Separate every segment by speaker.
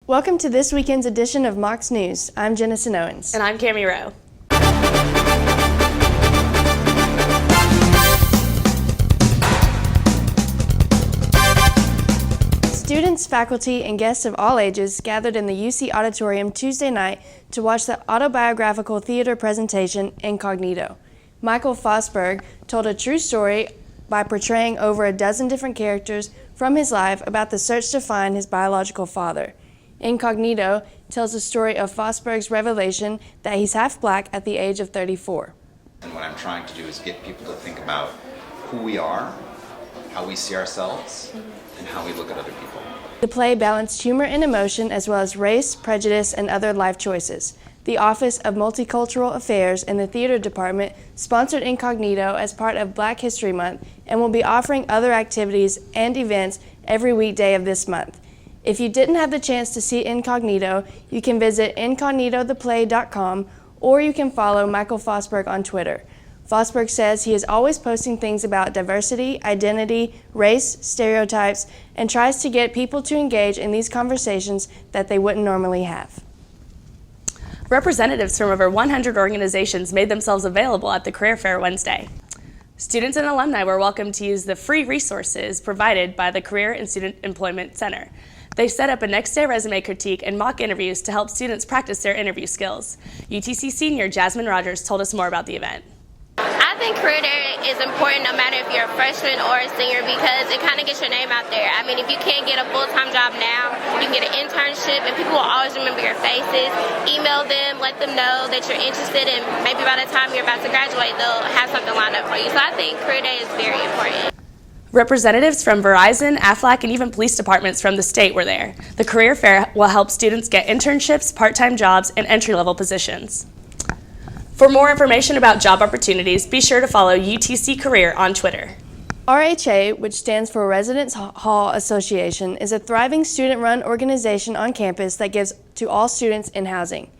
Speaker 1: Welcome to this weekend's edition of Mocs News. I'm Jenison Owens.
Speaker 2: And I'm Cami Rowe.
Speaker 1: Students, faculty, and guests of all ages gathered in the UC Auditorium Tuesday night to watch the autobiographical theater presentation Incognito. Michael Fosberg told a true story by portraying over a dozen different characters from his life about the search to find his biological father. Incognito tells the story of Fosberg's revelation that he's half black at the age of 34.
Speaker 3: And what I'm trying to do is get people to think about who we are, how we see ourselves, and how we look at other people.
Speaker 1: The play balanced humor and emotion as well as race, prejudice, and other life choices. The Office of Multicultural Affairs in the Theater Department sponsored Incognito as part of Black History Month and will be offering other activities and events every weekday of this month. If you didn't have the chance to see Incognito, you can visit incognitotheplay.com or you can follow Michael Fosberg on Twitter. Fosberg says he is always posting things about diversity, identity, race, stereotypes, and tries to get people to engage in these conversations that they wouldn't normally have.
Speaker 2: Representatives from over 100 organizations made themselves available at the Career Fair Wednesday. Students and alumni were welcome to use the free resources provided by the Career and Student Employment Center. They set up a next-day resume critique and mock interviews to help students practice their interview skills. UTC senior Jasmine Rogers told us more about the event.
Speaker 4: I think career day is important no matter if you're a freshman or a senior because it kind of gets your name out there. I mean, if you can't get a full-time job now, you can get an internship and people will always remember your faces. Email them, let them know that you're interested, and maybe by the time you're about to graduate, they'll have something lined up for you. So I think career day is very important.
Speaker 2: Representatives from Verizon, AFLAC, and even police departments from the state were there. The Career Fair will help students get internships, part-time jobs, and entry-level positions. For more information about job opportunities, be sure to follow UTC Career on Twitter.
Speaker 1: RHA, which stands for Residence Hall Association, is a thriving student-run organization on campus that gives to all students in housing.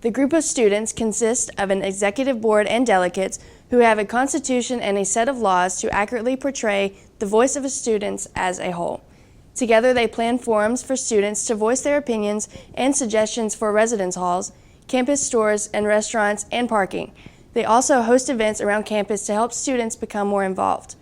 Speaker 1: The group of students consists of an executive board and delegates who have a constitution and a set of laws to accurately portray the voice of students as a whole. Together, they plan forums for students to voice their opinions and suggestions for residence halls, campus stores and restaurants, and parking. They also host events around campus to help students become more involved.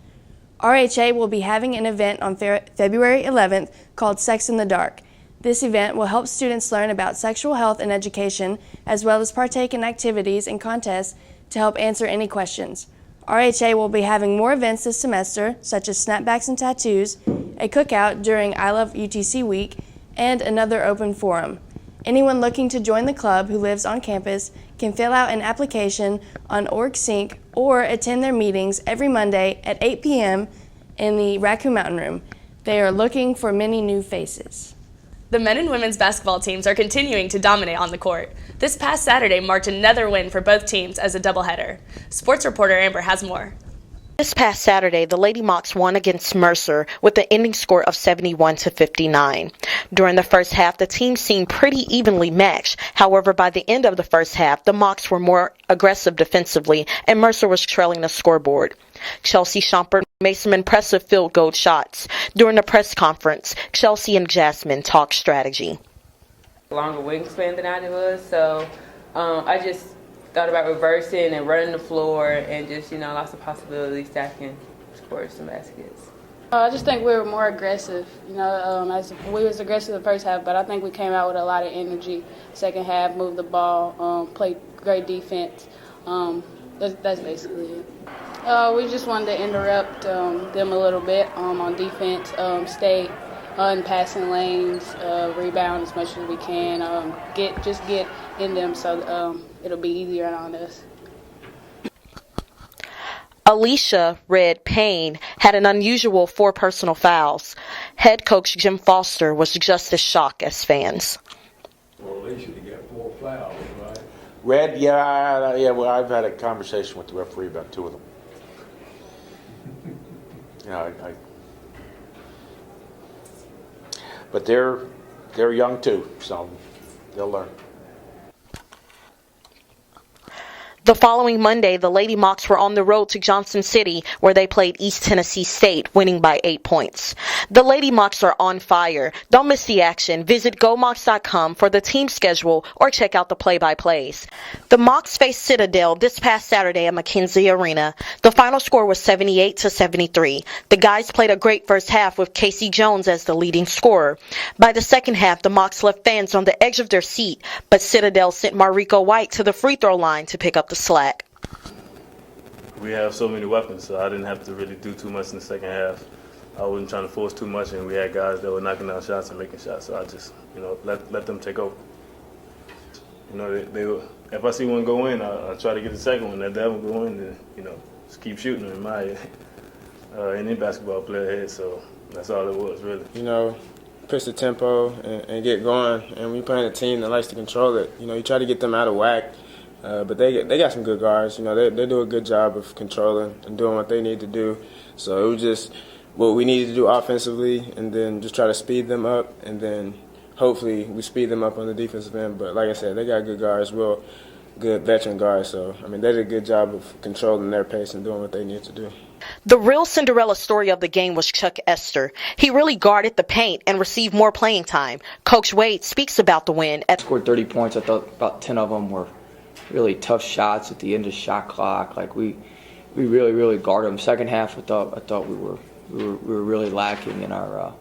Speaker 1: RHA will be having an event on February 11th called Sex in the Dark. This event will help students learn about sexual health and education, as well as partake in activities and contests to help answer any questions. RHA will be having more events this semester, such as snapbacks and tattoos, a cookout during I Love UTC Week, and another open forum. Anyone looking to join the club who lives on campus can fill out an application on OrgSync or attend their meetings every Monday at 8 p.m. in the Raccoon Mountain Room. They are looking for many new faces.
Speaker 2: The men and women's basketball teams are continuing to dominate on the court. This past Saturday marked another win for both teams as a doubleheader. Sports reporter Amber has more.
Speaker 5: This past Saturday, the Lady Mocs won against Mercer with an ending score of 71-59. During the first half, the teams seemed pretty evenly matched. However, by the end of the first half, the Mocs were more aggressive defensively, and Mercer was trailing the scoreboard. Chelsea Shumpert made some impressive field goal shots. During the press conference, Chelsea and Jasmine talked strategy.
Speaker 6: Longer wingspan than I was, so I just thought about reversing and running the floor and just, lots of possibilities that I can score some baskets.
Speaker 7: I just think we were more aggressive. As we was aggressive the first half, but I think we came out with a lot of energy. Second half, moved the ball, played great defense. That's basically it. We just wanted to interrupt them a little bit on defense, stay in passing lanes, rebound as much as we can, get in them so it'll be easier on us.
Speaker 5: Alicia Red Payne had an unusual 4 personal fouls. Head coach Jim Foster was just as shocked as fans.
Speaker 8: Well, Alicia, you got 4 fouls, right?
Speaker 9: Red, well, I've had a conversation with the referee about 2 of them. But they're young too, so they'll learn.
Speaker 5: The following Monday, the Lady Mocs were on the road to Johnson City, where they played East Tennessee State, winning by 8 points. The Lady Mocs are on fire. Don't miss the action. Visit GoMocs.com for the team schedule or check out the play-by-plays. The Mocs faced Citadel this past Saturday at McKenzie Arena. The final score was 78-73. The guys played a great first half with Casey Jones as the leading scorer. By the second half, the Mocs left fans on the edge of their seat, but Citadel sent Mariko White to the free throw line to pick up the slack.
Speaker 10: We have so many weapons, so I didn't have to really do too much in the second half. I wasn't trying to force too much, and we had guys that were knocking down shots and making shots, so I just, let them take over. They were, if I see one go in, I try to get the second one. Let that one go in, and, just keep shooting in my head. Any basketball player head, so that's all it was, really.
Speaker 11: Push the tempo and get going, and we playing a team that likes to control it. You try to get them out of whack. But they got some good guards. They do a good job of controlling and doing what they need to do. So it was just what we needed to do offensively, and then just try to speed them up, and then hopefully we speed them up on the defensive end. But like I said, they got good guards, real good veteran guards. So, they did a good job of controlling their pace and doing what they need to do.
Speaker 5: The real Cinderella story of the game was Chuck Esther. He really guarded the paint and received more playing time. Coach Wade speaks about the win.
Speaker 12: Scored 30 points. I thought about 10 of them were really tough shots at the end of shot clock. Like we really guarded them. Second half, I thought we were really lacking in our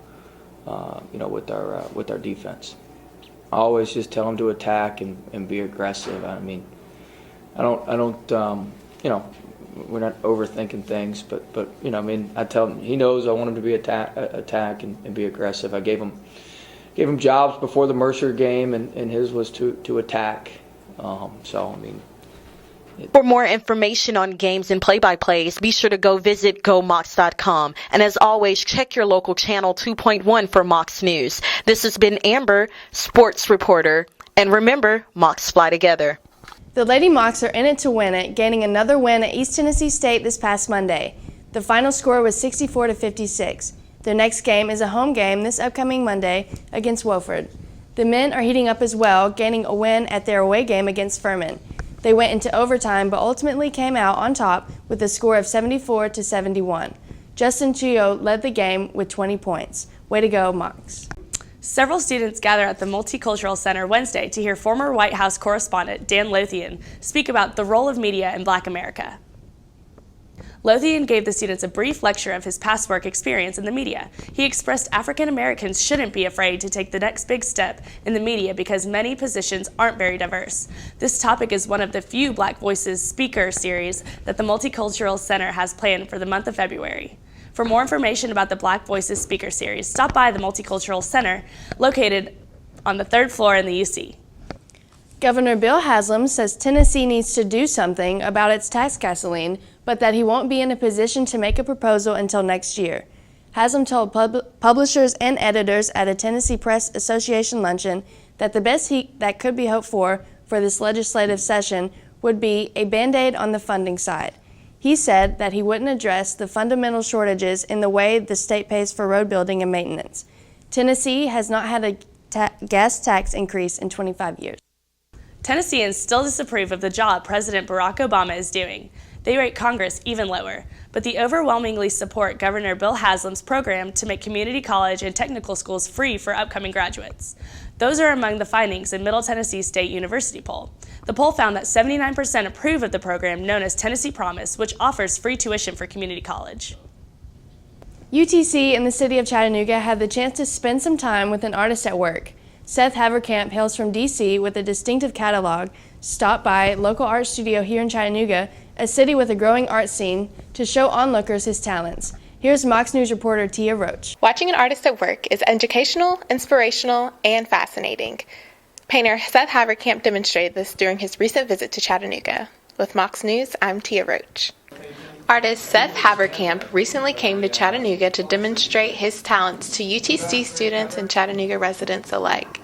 Speaker 12: with our defense. I always just tell them to attack and be aggressive. I don't we're not overthinking things, but I tell him, he knows I want him to be attack and be aggressive. I gave him jobs before the Mercer game, and his was to attack.
Speaker 5: For more information on games and play-by-plays, be sure to go visit GoMocs.com. And as always, check your local channel 2.1 for Mocs News. This has been Amber, sports reporter. And remember, Mocs fly together.
Speaker 1: The Lady Mocs are in it to win it, gaining another win at East Tennessee State this past Monday. The final score was 64-56. Their next game is a home game this upcoming Monday against Wofford. The men are heating up as well, gaining a win at their away game against Furman. They went into overtime but ultimately came out on top with a score of 74-71. Justin Chio led the game with 20 points. Way to go, Mocs.
Speaker 2: Several students gather at the Multicultural Center Wednesday to hear former White House correspondent Dan Lothian speak about the role of media in Black America. Lothian gave the students a brief lecture of his past work experience in the media. He expressed African Americans shouldn't be afraid to take the next big step in the media because many positions aren't very diverse. This topic is one of the few Black Voices speaker series that the Multicultural Center has planned for the month of February. For more information about the Black Voices speaker series, stop by the Multicultural Center located on the 3rd floor in the UC.
Speaker 1: Governor Bill Haslam says Tennessee needs to do something about its tax gasoline, but that he won't be in a position to make a proposal until next year. Haslam told publishers and editors at a Tennessee Press Association luncheon that the best that could be hoped for this legislative session would be a Band-Aid on the funding side. He said that he wouldn't address the fundamental shortages in the way the state pays for road building and maintenance. Tennessee has not had a gas tax increase in 25 years.
Speaker 2: Tennesseans still disapprove of the job President Barack Obama is doing. They rate Congress even lower, but they overwhelmingly support Governor Bill Haslam's program to make community college and technical schools free for upcoming graduates. Those are among the findings in Middle Tennessee State University poll. The poll found that 79% approve of the program known as Tennessee Promise, which offers free tuition for community college.
Speaker 1: UTC and the city of Chattanooga had the chance to spend some time with an artist at work. Seth Havemkamp hails from D.C. with a distinctive catalog, stopped by local art studio here in Chattanooga, a city with a growing art scene, to show onlookers his talents. Here's Mocs News reporter Tia Roach.
Speaker 13: Watching an artist at work is educational, inspirational, and fascinating. Painter Seth Havemkamp demonstrated this during his recent visit to Chattanooga. With Mocs News, I'm Tia Roach. Artist Seth Havemkamp recently came to Chattanooga to demonstrate his talents to UTC students and Chattanooga residents alike.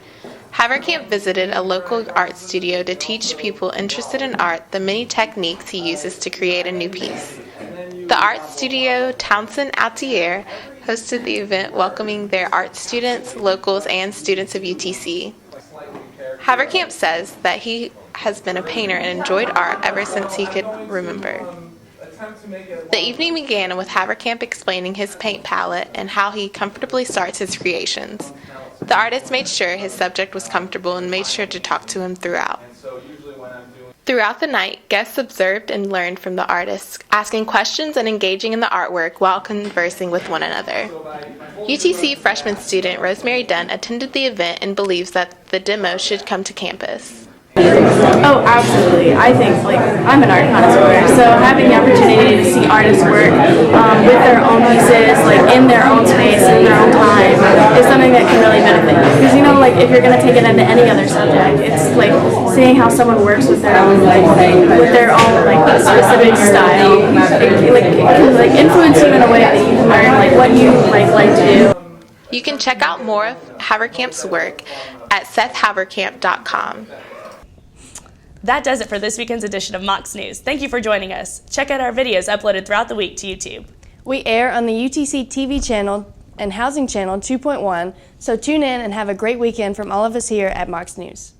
Speaker 13: Havemkamp visited a local art studio to teach people interested in art the many techniques he uses to create a new piece. The art studio Townsend Altier hosted the event welcoming their art students, locals, and students of UTC. Havemkamp says that he has been a painter and enjoyed art ever since he could remember. The evening began with Havemkamp explaining his paint palette and how he comfortably starts his creations. The artist made sure his subject was comfortable and made sure to talk to him throughout. Throughout the night, guests observed and learned from the artist, asking questions and engaging in the artwork while conversing with one another. UTC freshman student Rosemary Dunn attended the event and believes that the demo should come to campus.
Speaker 14: Oh, absolutely. I think, I'm an art connoisseur, so having the opportunity to see artists work with their own pieces, in their own space, in their own time, is something that can really benefit you. Because, if you're going to take it into any other subject, it's seeing how someone works with their own, specific style. It can, influence you in a way that you can learn, what you, like to do.
Speaker 13: You can check out more of Havemkamp's work at SethHavemkamp.com.
Speaker 2: That does it for this weekend's edition of Mocs News. Thank you for joining us. Check out our videos uploaded throughout the week to YouTube.
Speaker 1: We air on the UTC TV channel and Housing Channel 2.1, so tune in and have a great weekend from all of us here at Mocs News.